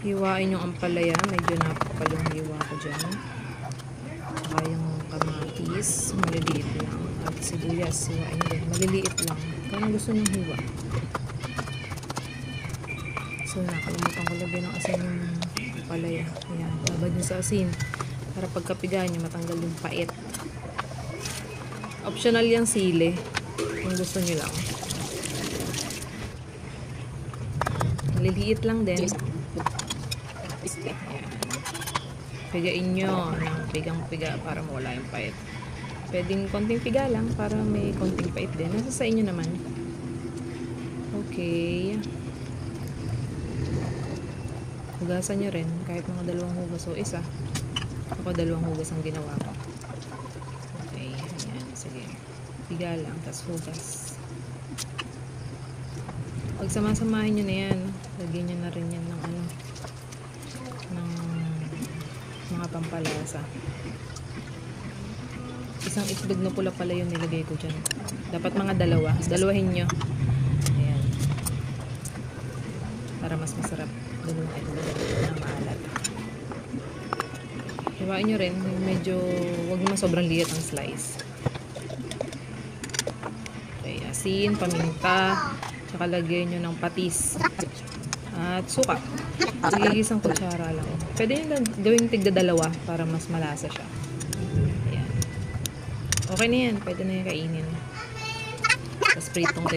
Hiwain yung ampalaya. Medyo napakapal yung hiwa ko dyan. Saka yung kamatis, maliliit lang. At sibuyas, hiwain din. Maliliit lang. Kaya gusto nyo hiwa. So, nakalimutan ko lagyan ng asin yung ampalaya. Ayan, babad nyo sa asin. Para pagkapigaan nyo, matanggal yung pait. Optional yung sili. Kung gusto nyo lang. Maliliit lang din. Pigain nyo ng pigang-piga para mawala yung pait. Pwedeng konting piga lang para may konting pait din. Nasa sa inyo naman. Okay. Hugasan nyo rin. Kahit mga 2 hugas o isa. Ako 2 hugas ang ginawa ko. Okay. Ayan. Sige. Piga lang. Tapos hugas. Pag samasamahin nyo na yan. Lagyan nyo na rin yan ng ano. Ng mga pampalasa. Isang itlog na pula pala yung nilagay ko dyan. Dapat mga 2. Dalawahin nyo. Ayan. Para mas masarap. 2 itlog na maalat. Hiwain nyo rin. Medyo, wag naman sobrang liit ang slice. Okay. Asin, paminta. Tsaka lagyan nyo ng patis. At suka. Igigisang kutsara lang. Pwede nyo gawing tigda 2 para mas malasa siya. Ayan. Okay na yan. Pwede na yung kainin. Tapos pritong